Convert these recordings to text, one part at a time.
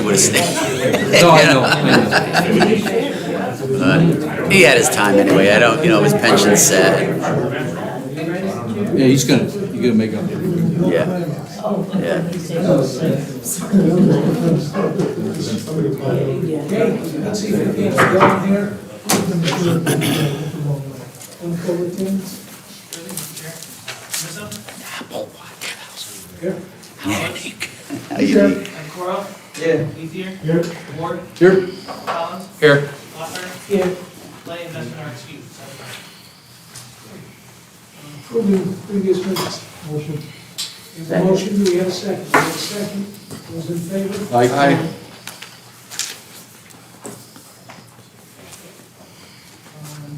would have stayed. No, I know. He had his time anyway. I don't, his pension's sad. Yeah, he's gonna make up. Yeah. Yeah. Okay, let's see if it keeps going here. Here. Unique. Coral? Yeah. Ethier? Here. Ward? Here. Collins? Here. Lochner? Here. Lay investment are excused. Approving previous minutes. Motion. We have a motion, do we have a second? We have a second. Those in favor? Aye.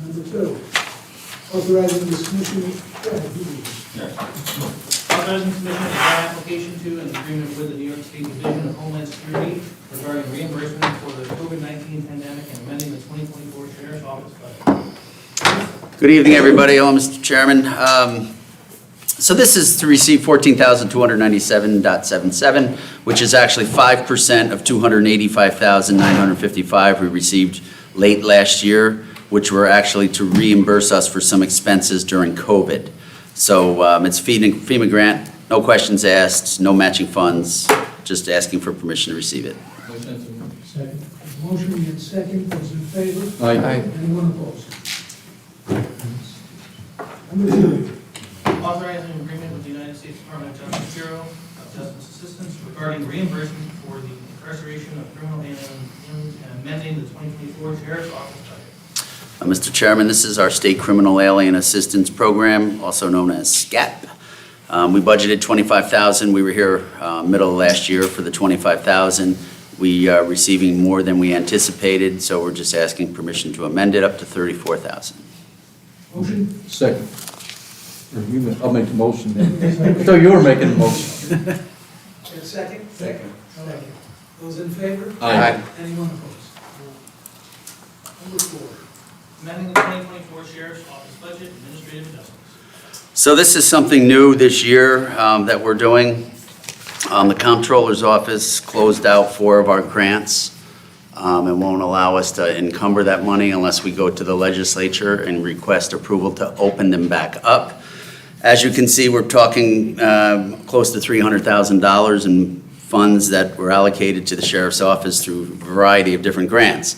Number two, authorizing this commission. Authorizing submission of a application to and agreement with the New York State Division of Homeland Security regarding reimbursement for the COVID-19 pandemic and amending the 2024 Sheriff's Office budget. Good evening, everybody. Hello, Mr. Chairman. So this is to receive $14,297.77, which is actually 5% of $285,955 we received late last year, which were actually to reimburse us for some expenses during COVID. So it's FEMA grant, no questions asked, no matching funds, just asking for permission to receive it. Second. Motion, we have second. Those in favor? Aye. Anyone opposed? Number three. Authorizing an agreement with the United States Department of Justice Bureau of Justice Assistance regarding reimbursement for the incarceration of criminal aliens and amending the 2024 Sheriff's Office budget. Mr. Chairman, this is our State Criminal Alien Assistance Program, also known as SCAP. We budgeted $25,000. We were here middle of last year for the $25,000. We are receiving more than we anticipated, so we're just asking permission to amend it up to $34,000. Motion? Second. I'll make the motion then. So you were making the motion. And second? Second. Those in favor? Aye. Anyone opposed? Number four. Amending the 2024 Sheriff's Office budget, administrative adjustments. So this is something new this year that we're doing. The Comptroller's Office closed out 4 of our grants and won't allow us to encumber that money unless we go to the legislature and request approval to open them back up. As you can see, we're talking close to $300,000 in funds that were allocated to the Sheriff's Office through a variety of different grants.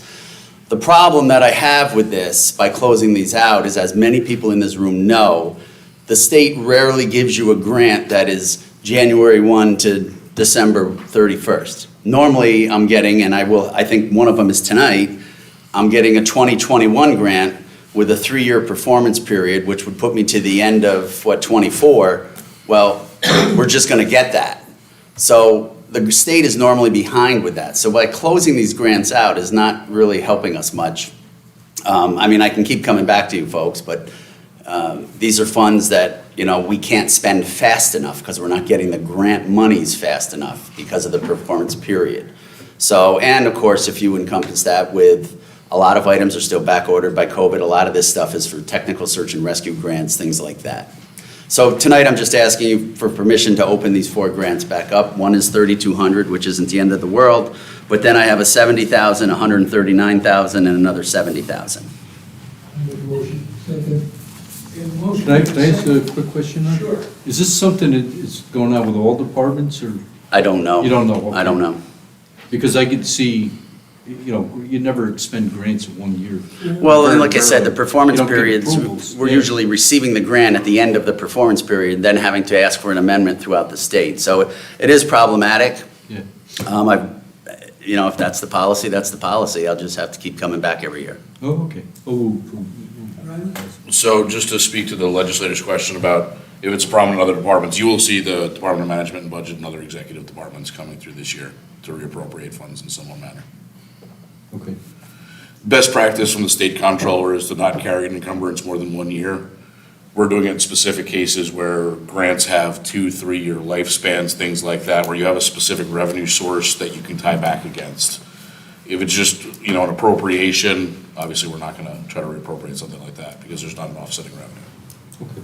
The problem that I have with this, by closing these out, is as many people in this room know, the state rarely gives you a grant that is January 1 to December 31st. Normally, I'm getting, and I think one of them is tonight, I'm getting a 2021 grant with a 3-year performance period, which would put me to the end of, 24. Well, we're just gonna get that. So the state is normally behind with that. So by closing these grants out is not really helping us much. I mean, I can keep coming back to you folks, but these are funds that, we can't spend fast enough because we're not getting the grant monies fast enough because of the performance period. So, and of course, if you encompass that with a lot of items are still back ordered by COVID, a lot of this stuff is for technical search and rescue grants, things like that. So tonight, I'm just asking you for permission to open these 4 grants back up. One is $3,200, which isn't the end of the world, but then I have a $70,000, $139,000, and another $70,000. Motion. Second. And motion. Can I ask a quick question on it? Sure. Is this something that is going on with all departments or? I don't know. You don't know? Okay. I don't know. Because I could see, you never expend grants in 1 year. Well, and like I said, the performance You don't get periods, approvals. we're Yeah. usually receiving the grant at the end of the performance period, then having to ask for an amendment throughout the state. So it is problematic. Yeah. If that's the policy, that's the policy. I'll just have to keep coming back every year. Oh, okay. Oh. Ryan? So just to speak to the legislator's question about if it's a problem in other departments, you will see the Department of Management and Budget and other executive departments coming through this year to reappropriate funds in similar manner. Okay. Best practice from the state comptroller is to not carry an encumbrance more than 1 year. We're doing it in specific cases where grants have 2-3 year lifespans, things like that, where you have a specific revenue source that you can tie back against. If it's just, an appropriation, obviously, we're not gonna try to reappropriate something like that because there's not an offsetting revenue. Okay.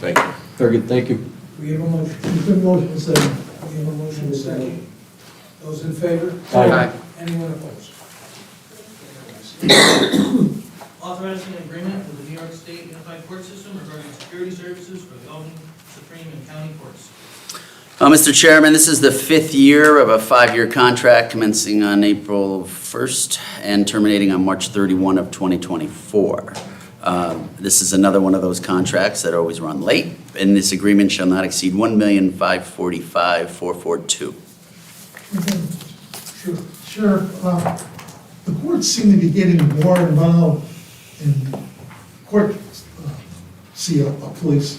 Thank you. Very good, thank you. We have a motion. We have a motion second. We have a motion second. Those in favor? Aye. Anyone opposed? Authorizing an agreement with the New York State Unified Court System regarding security services for the Albany Supreme and County Courts. Mr. Chairman, this is the 5th year of a 5-year contract commencing on April 1st and terminating on March 31 of 2024. This is another one of those contracts that always run late, and this agreement shall not exceed $1,545,442. Sure. Sheriff, the courts seem to be getting more involved in court police.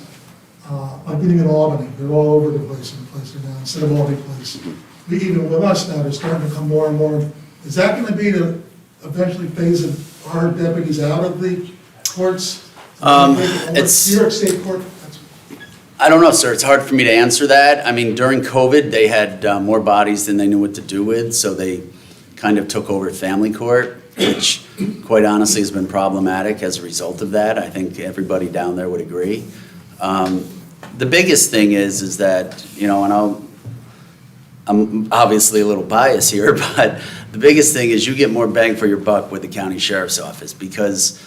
I'm getting in Albany, they're all over the place in the place they're now, instead of Albany Police. Even with us now, they're starting to come more and more. Is that gonna be to eventually phase our deputies out of the courts? It's- New York State Court, that's, I don't know, sir. It's hard for me to answer that. I mean, during COVID, they had more bodies than they knew what to do with, so they kind of took over family court, which quite honestly has been problematic as a result of that. I think everybody down there would agree. The biggest thing is that, you know, and I'm obviously a little biased here, but the biggest thing is you get more bang for your buck with the county sheriff's office, because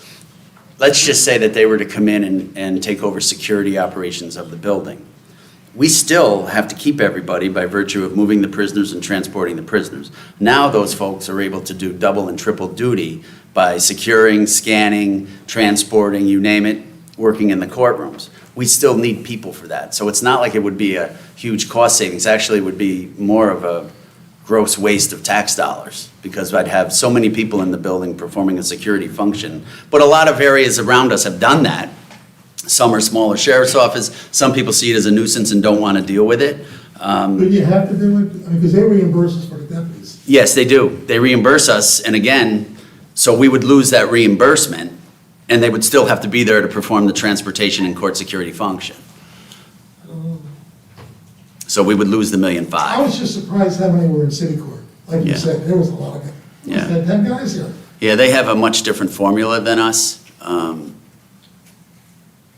let's just say that they were to come in and take over security operations of the building. We still have to keep everybody by virtue of moving the prisoners and transporting the prisoners. Now those folks are able to do double and triple duty by securing, scanning, transporting, you name it, working in the courtrooms. We still need people for that. So it's not like it would be a huge cost savings. Actually, it would be more of a gross waste of tax dollars, because I'd have so many people in the building performing a security function. But a lot of areas around us have done that. Some are smaller sheriff's office. Some people see it as a nuisance and don't want to deal with it. but you have to do it, I mean, because they reimburse us for the deputies. Yes, they do. They reimburse us, and again, so we would lose that reimbursement, and they would still have to be there to perform the transportation and court security function. So we would lose the $1.5 million. I was just surprised how many were in city court. Like you Yeah. said, there was a lot of guys. Yeah. Had 10 guys here. Yeah, they have a much different formula than us,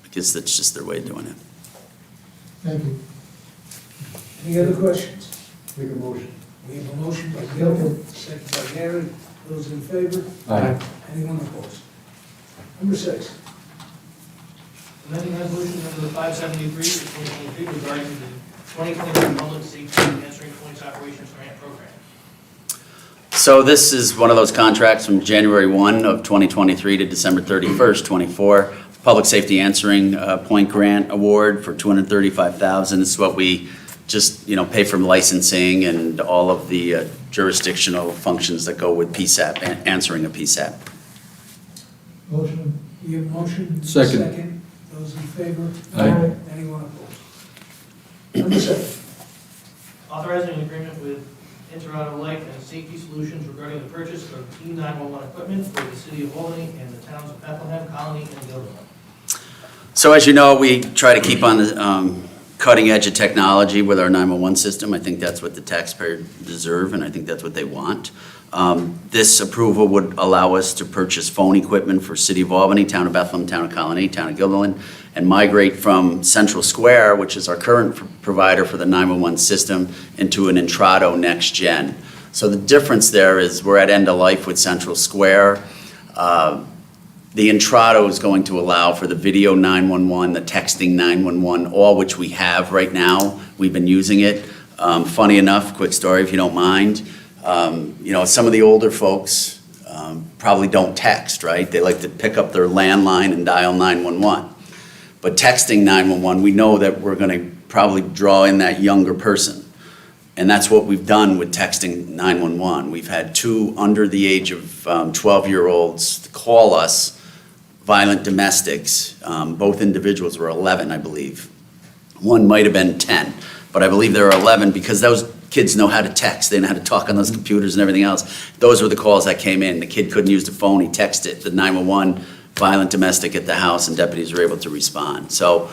because that's just their way of doing it. Thank you. Any other questions? Make a motion. We have a motion by Gilman, second by Gary. Those in favor? Aye. Anyone opposed? Number 6. Amending resolution number 573 for 2023 regarding the 2023 Public Safety Answering Points Operations Grant Program. So this is one of those contracts from January 1 of 2023 to December 31st, 24. Public Safety Answering Point Grant Award for $235,000. This is what we just, you know, pay for licensing and all of the jurisdictional functions that go with PSAP, answering a PSAP. Motion. We have a motion. Second. Those in favor? Aye. Anyone opposed? Number 7. Authorizing an agreement with Interauto Life and Safety Solutions regarding the purchase of E911 equipment for the city of Albany and the towns of Bethlehem, Colony, and Gilroy. So as you know, we try to keep on the cutting edge of technology with our 911 system. I think that's what the taxpayer deserve, and I think that's what they want. This approval would allow us to purchase phone equipment for City of Albany, Town of Bethlehem, Town of Colony, Town of Guilderland, and migrate from Central Square, which is our current provider for the 911 system, into an Intrado Next Gen. So the difference there is we're at end of life with Central Square. The Intrado is going to allow for the video 911, the texting 911, all which we have right now. We've been using it. Funny enough, quick story if you don't mind. You know, some of the older folks probably don't text, right? They like to pick up their landline and dial 911. But texting 911, we know that we're going to probably draw in that younger person. And that's what we've done with texting 911. We've had 2 under the age of 12-year-olds call us, violent domestics. Both individuals were 11, I believe. One might have been 10, but I believe there are 11 because those kids know how to text. They know how to talk on those computers and everything else. Those were the calls that came in. The kid couldn't use the phone, he texted the 911, violent domestic at the house, and deputies were able to respond. So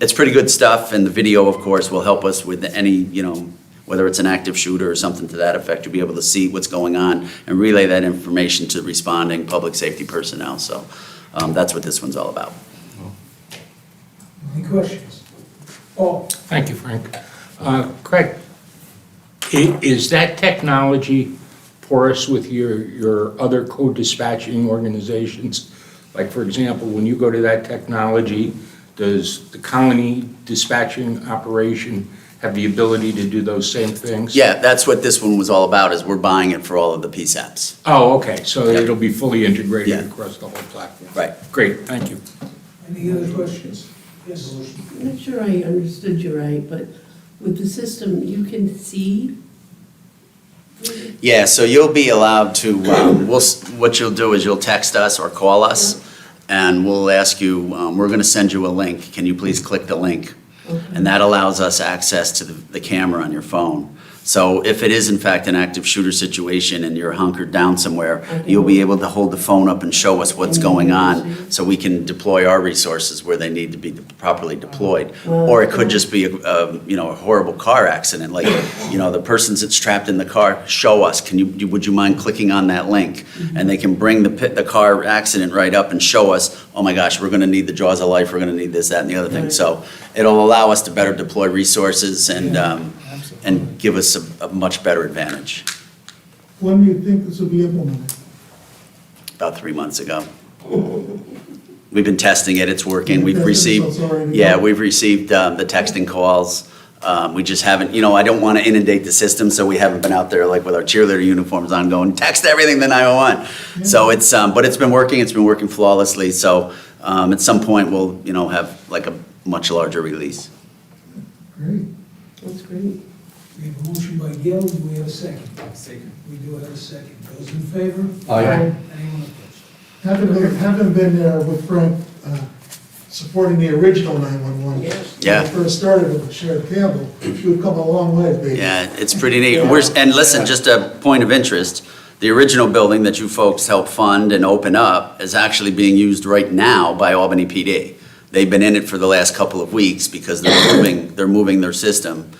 it's pretty good stuff, and the video, of course, will help us with any, you know, whether it's an active shooter or something to that effect, you'll be able to see what's going on and relay that information to responding public safety personnel. So that's what this one's all about. Any questions? Paul? Thank you, Frank. Craig, Is that technology porous with your other co-dispatching organizations? Like, for example, when you go to that technology, does the Colony dispatching operation have the ability to do those same things? Yeah, that's what this one was all about, is we're buying it for all of the PSAPs. Oh, okay, so Yep. it'll be fully integrated Yeah. across the whole platform? Right. Great, thank you. Any other questions? Yes? I'm not sure I understood you right, but with the system, you can see? Yeah, so you'll be allowed to, what you'll do is you'll text us or call us, and we'll ask you, we're gonna send you a link. Can you please click the link? And that allows us access to the camera on your phone. So if it is in fact an active shooter situation and you're hunkered down somewhere, you'll be able to hold the phone up and show us what's going on, so we can deploy our resources where they need to be properly deployed. Or it could just be a horrible car accident, like, the person's that's trapped in the car, show us, would you mind clicking on that link? And they can bring the car accident right up and show us, oh my gosh, we're gonna need the jaws of life, we're gonna need this, that, and the other thing. So it'll allow us to better deploy resources and give us a much better advantage. When do you think this will be implemented? About 3 months ago. We've been testing it, it's working, we've So received, it's already yeah, going. we've received the texting calls. We just haven't, I don't want to inundate the system, so we haven't been out there like with our cheerleader uniforms on going, text everything to 911. So it's, but it's been working flawlessly, so at some point we'll, have like a much larger release. Great. That's great. We have a motion by Gil, do we have a second? Second. We do have a second. Those in favor? Aye. Anyone opposed? Having been there with Frank, supporting the original 911. Yes. Yeah. When we first started it with Sheriff Campbell, we've come a long way, baby. Yeah, it's pretty neat. And listen, just a point of interest, the original building that you folks helped fund and open up is actually being used right now by Albany PD. They've been in it for the last couple of weeks because they're moving their system.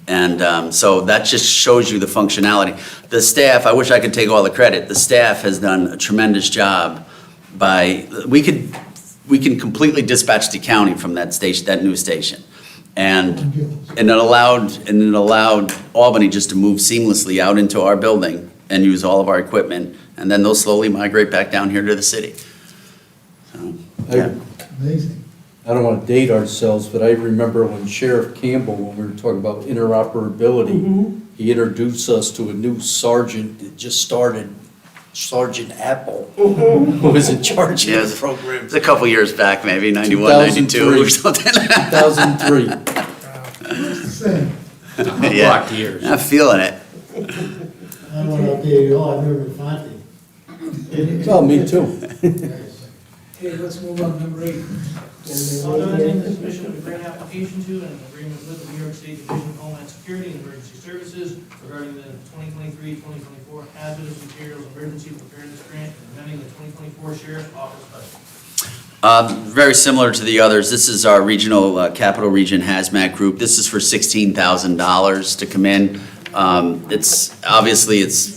And so that just shows you the functionality. The staff, I wish I could take all the credit, the staff has done a tremendous job we can completely dispatch the county from that station, that new station. And it allowed Albany just to move seamlessly out into our building and use all of our equipment, and then they'll slowly migrate back down here to the city. So, yeah. Amazing. I don't want to date ourselves, but I remember when Sheriff Campbell, when we were talking about interoperability, he introduced us to a new sergeant that just started, Sergeant Apple, who was in charge of Yes. the program. It's a couple years back, maybe 91, 92 or 2003. something. 2003. It's the same. Yeah. Block years. I'm feeling it. I don't want to update you all, I remember Fonte. Well, me too. Okay, let's move on, number 8. Authorizing the submission of a grant application to and an agreement with the New York State Division of Homeland Security and Emergency Services regarding the 2023-2024 hazardous materials emergency preparedness grant and amending the 2024 Sheriff's Office budget. Very similar to the others, this is our regional, Capital Region Hazmat Group. This is for $16,000 to come in. It's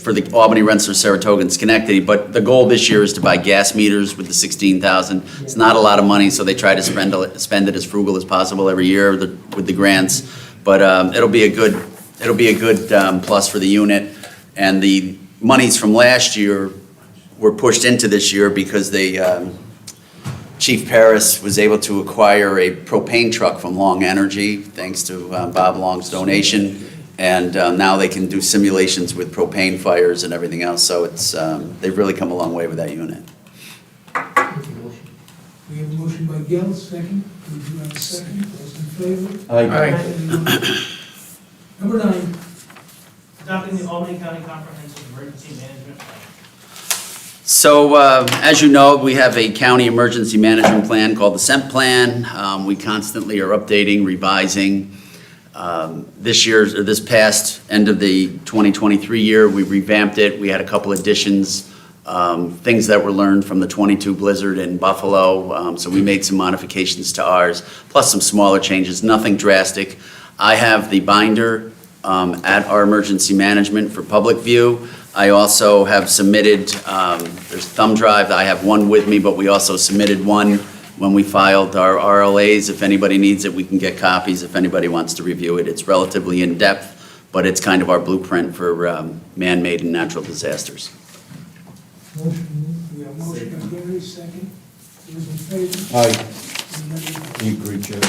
for the Albany, Rensselaer, Saratoga, and Schenectady, but the goal this year is to buy gas meters with the $16,000. It's not a lot of money, so they try to spend it as frugal as possible every year with the grants. But it'll be a good plus for the unit. And the monies from last year were pushed into this year because Chief Paris was able to acquire a propane truck from Long Energy, thanks to Bob Long's donation. And now they can do simulations with propane fires and everything else, so they've really come a long way with that unit. We have a motion by Gil, second. We do have a second. Those in favor? Aye. Anyone opposed? Number 9. Adopting the Albany County Comprehensive Emergency Management Plan. So, as you know, we have a county emergency management plan called the SEMP Plan. We constantly are updating, revising. This past end of the 2023 year, we revamped it. We had a couple additions, things that were learned from the 22 blizzard in Buffalo. So we made some modifications to ours, plus some smaller changes, nothing drastic. I have the binder at our emergency management for public view. I also have submitted, there's a thumb drive, I have one with me, but we also submitted one when we filed our RLAs. If anybody needs it, we can get copies if anybody wants to review it. It's relatively in-depth, but it's kind of our blueprint for man-made and natural disasters. Motion, we have motion by Gary, second. Those in favor? Aye. Unanimous. You agree, Chair?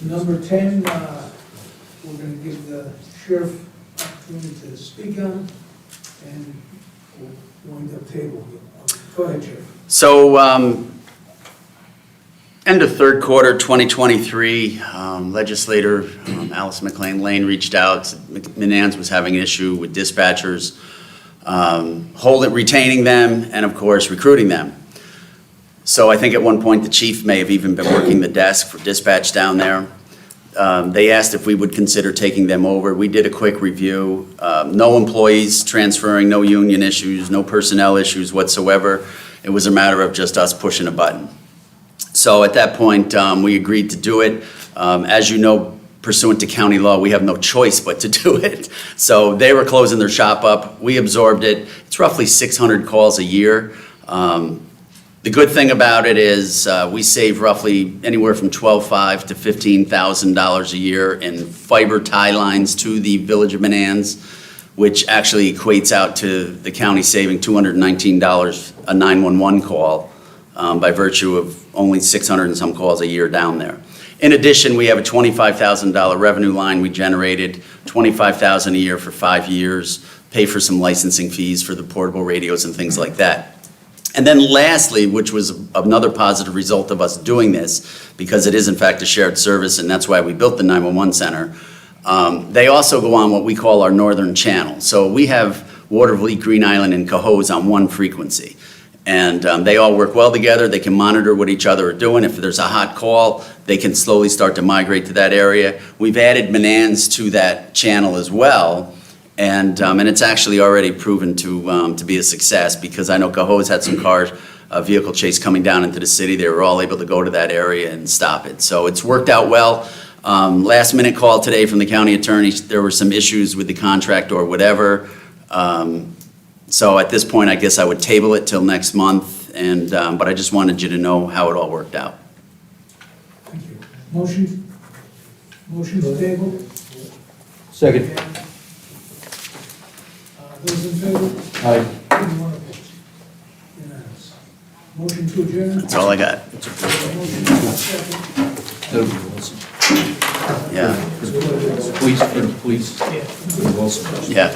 Number 10, we're going to give the sheriff opportunity to speak on, and we'll wind up table. Go ahead, Sheriff. So, end of third quarter 2023, legislator Alice McLean Lane reached out. Manans was having an issue with dispatchers, retaining them, and of course, recruiting them. So I think at one point, the chief may have even been working the desk for dispatch down there. They asked if we would consider taking them over. We did a quick review. No employees transferring, no union issues, no personnel issues whatsoever. It was a matter of just us pushing a button. So at that point, we agreed to do it. As you know, pursuant to county law, we have no choice but to do it. So they were closing their shop up. We absorbed it. It's roughly 600 calls a year. The good thing about it is we save roughly anywhere from $12,500 to $15,000 a year in fiber tie lines to the village of Manans, which actually equates out to the county saving $219 a 911 call by virtue of only 600 and some calls a year down there. In addition, we have a $25,000 revenue line we generated, $25,000 a year for 5 years, pay for some licensing fees for the portable radios and things like that. And then lastly, which was another positive result of us doing this, because it is in fact a shared service, and that's why we built the 911 center, they also go on what we call our northern channel. So we have Watervliet, Green Island, and Cohoes on one frequency. And they all work well together. They can monitor what each other are doing. If there's a hot call, they can slowly start to migrate to that area. We've added Manans to that channel as well. And it's actually already proven to be a success, because I know Cohoes had some cars, a vehicle chase coming down into the city. They were all able to go to that area and stop it. So it's worked out well. Last minute call today from the county attorney. There were some issues with the contract or whatever. So at this point, I guess I would table it till next month. And but I just wanted you to know how it all worked out. Thank you. Motion to table. Second. Those in favor? Aye. Anyone opposed? Unanimous. Motion to adjourn. That's all I got. Motion to second. That'll be awesome. Yeah. Please, please. Yeah. Wilson. Yeah.